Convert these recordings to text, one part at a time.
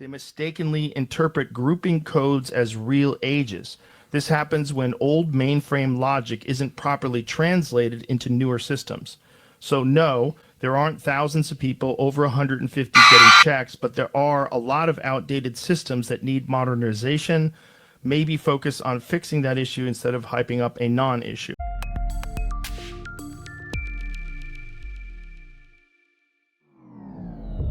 They mistakenly interpret grouping codes as real ages. This happens when old mainframe logic isn't properly translated into newer systems. So no, there aren't thousands of people over 150 getting checks, but there are a lot of outdated systems that need modernization. Maybe focus on fixing that issue instead of hyping up a non-issue.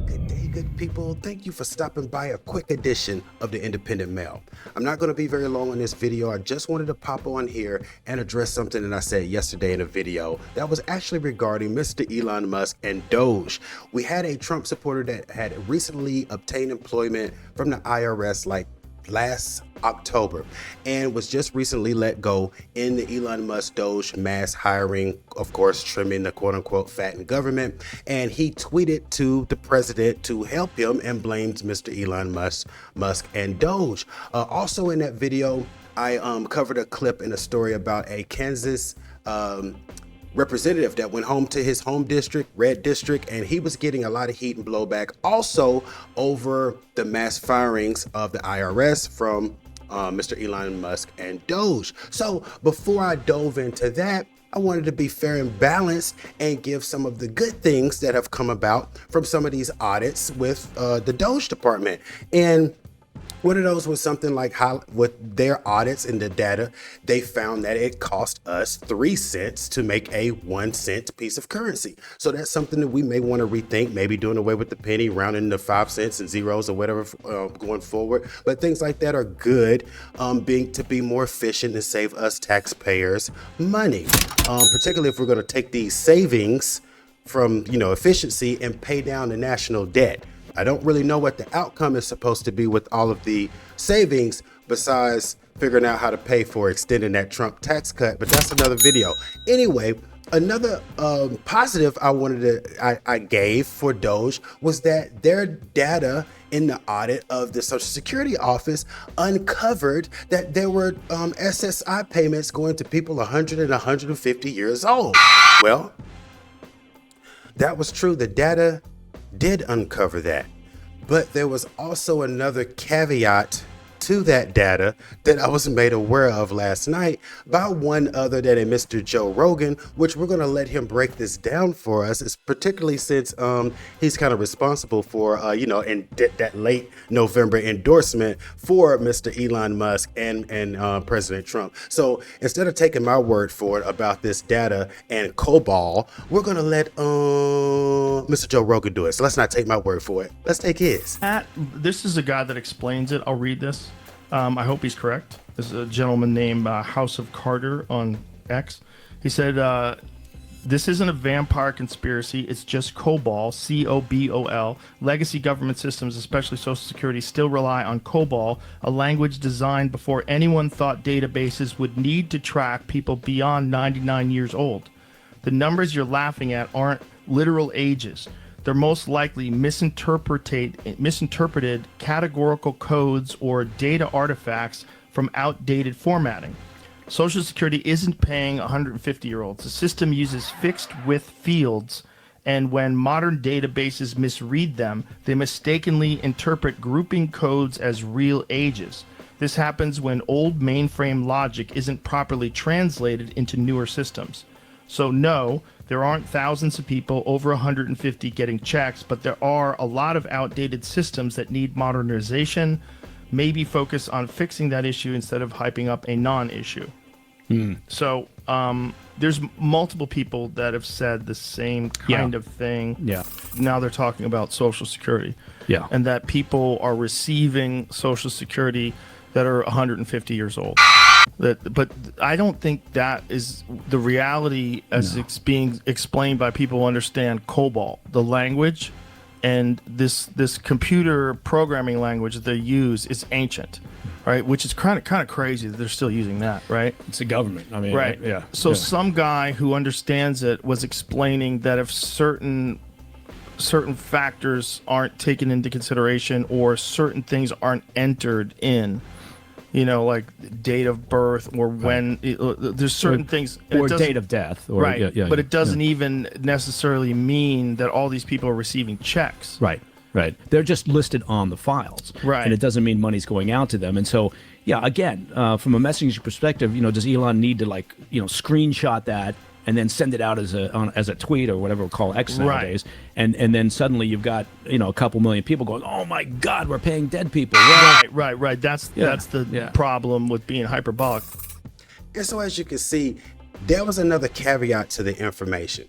Good day, good people. Thank you for stopping by a quick edition of the Independent Mail. I'm not going to be very long on this video. I just wanted to pop on here and address something that I said yesterday in a video that was actually regarding Mr. Elon Musk and Doge. We had a Trump supporter that had recently obtained employment from the IRS like last October and was just recently let go in the Elon Musk Doge mass hiring, of course, trimming the quote unquote fattened government. And he tweeted to the president to help him and blamed Mr. Elon Musk and Doge. Also in that video, I covered a clip in a story about a Kansas representative that went home to his home district, red district, and he was getting a lot of heat and blowback also over the mass firings of the IRS from Mr. Elon Musk and Doge. So before I dove into that, I wanted to be fair and balanced and give some of the good things that have come about from some of these audits with the Doge department. And one of those was something like how with their audits and the data, they found that it cost us 3 cents to make a 1 cent piece of currency. So that's something that we may want to rethink, maybe doing away with the penny, rounding to 5 cents and zeros or whatever going forward. But things like that are good, to be more efficient and save us taxpayers money, particularly if we're going to take these savings from, efficiency and pay down the national debt. I don't really know what the outcome is supposed to be with all of the savings besides figuring out how to pay for extending that Trump tax cut, but that's another video. Anyway, another positive I gave for Doge was that their data in the audit of the Social Security office uncovered that there were SSI payments going to people 100 and 150 years old. Well, that was true. The data did uncover that, but there was also another caveat to that data that I was made aware of last night by one other than a Mr. Joe Rogan, which we're going to let him break this down for us. It's particularly since he's kind of responsible for in that late November endorsement for Mr. Elon Musk and President Trump. So instead of taking my word for it about this data and COBOL, we're going to let Mr. Joe Rogan do it. So let's not take my word for it. Let's take his. This is a guy that explains it. I'll read this. I hope he's correct. This is a gentleman named House of Carter on X. He said, this isn't a vampire conspiracy. It's just COBOL, C-O-B-O-L. Legacy government systems, especially Social Security, still rely on COBOL, a language designed before anyone thought databases would need to track people beyond 99 years old. The numbers you're laughing at aren't literal ages. They're most likely misinterpreted categorical codes or data artifacts from outdated formatting. Social Security isn't paying 150-year-olds. The system uses fixed width fields, and when modern databases misread them, they mistakenly interpret grouping codes as real ages. This happens when old mainframe logic isn't properly translated into newer systems. So no, there aren't thousands of people over 150 getting checks, but there are a lot of outdated systems that need modernization. Maybe focus on fixing that issue instead of hyping up a non-issue. So there's multiple people that have said the same kind of thing. Yeah. Now they're talking about Social Security. Yeah. And that people are receiving Social Security that are 150 years old. But I don't think that is the reality as it's being explained by people who understand COBOL, the language, and this computer programming language that they use is ancient, right? Which is kind of crazy that they're still using that, right? It's a government. I mean, right? Yeah. So some guy who understands it was explaining that if certain factors aren't taken into consideration or certain things aren't entered in, like date of birth or when there's certain things or date of death, or, right? But it doesn't even necessarily mean that all these people are receiving checks, right? Right. They're just listed on the files. Right. And it doesn't mean money's going out to them. And so, yeah, again, from a messaging perspective, does Elon need to screenshot that and then send it out as a tweet or whatever we call X nowadays? Right. And then suddenly you've got, a couple million people going, oh my God, we're paying dead people. Right. That's the problem with being hyperbolic. And so as you can see, there was another caveat to the information.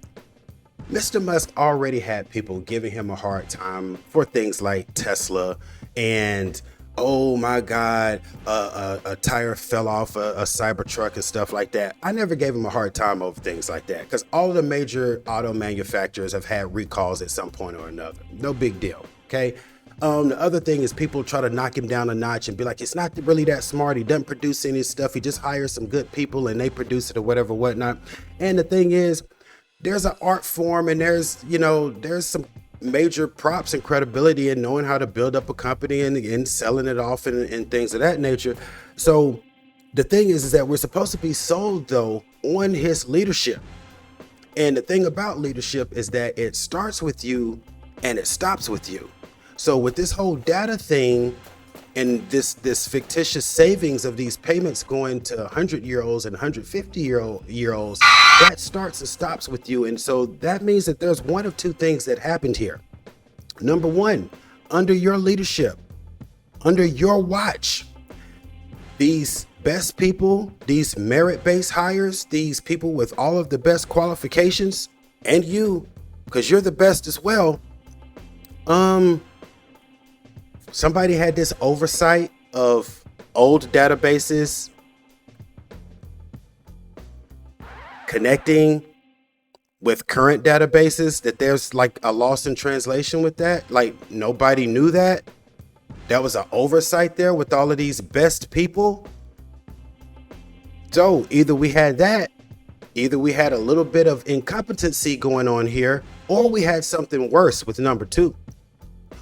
Mr. Musk already had people giving him a hard time for things like Tesla and, oh my God, a tire fell off a Cybertruck and stuff like that. I never gave him a hard time over things like that because all of the major auto manufacturers have had recalls at some point or another. No big deal, okay? The other thing is people try to knock him down a notch and be like, it's not really that smart. He doesn't produce any stuff. He just hires some good people and they produce it or whatever, whatnot. And the thing is, there's an art form and there's some major props and credibility in knowing how to build up a company and selling it off and things of that nature. So the thing is that we're supposed to be sold though on his leadership. And the thing about leadership is that it starts with you and it stops with you. So with this whole data thing and this fictitious savings of these payments going to 100-year-olds and 150-year-olds, that starts and stops with you. And so that means that there's one of two things that happened here. Number one, under your leadership, under your watch, these best people, these merit-based hires, these people with all of the best qualifications, and you, because you're the best as well, somebody had this oversight of old databases connecting with current databases, that there's like a loss in translation with that. Like nobody knew that. That was an oversight there with all of these best people. So either we had that, either we had a little bit of incompetency going on here, or we had something worse with number two,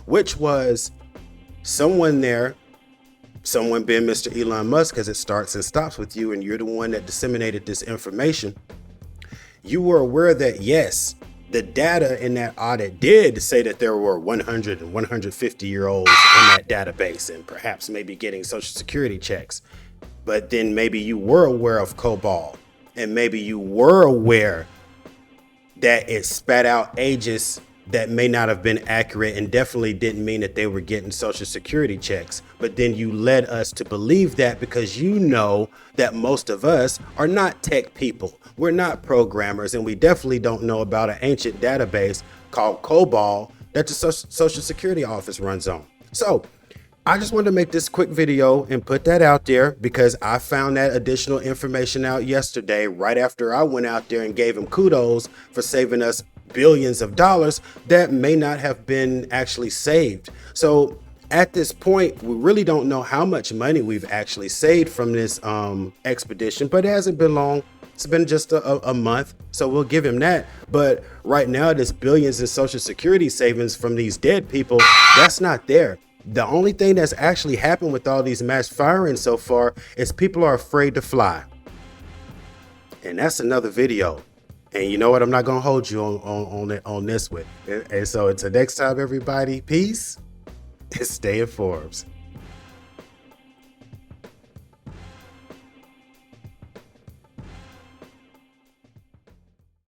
which was someone being Mr. Elon Musk, because it starts and stops with you and you're the one that disseminated this information. You were aware that, yes, the data in that audit did say that there were 100 and 150-year-olds in that database and perhaps maybe getting Social Security checks. But then maybe you were aware of COBOL and maybe you were aware that it spat out ages that may not have been accurate and definitely didn't mean that they were getting Social Security checks. But then you led us to believe that because you know that most of us are not tech people. We're not programmers, and we definitely don't know about an ancient database called COBOL that the Social Security office runs on. So I just wanted to make this quick video and put that out there because I found that additional information out yesterday, right after I went out there and gave him kudos for saving us billions of dollars that may not have been actually saved. So at this point, we really don't know how much money we've actually saved from this expedition, but it hasn't been long. It's been just a month, so we'll give him that. But right now, this billions in Social Security savings from these dead people, that's not there. The only thing that's actually happened with all these mass firings so far is people are afraid to fly. And that's another video. And you know what? I'm not going to hold you on this one. And so until next time, everybody, peace and stay informed.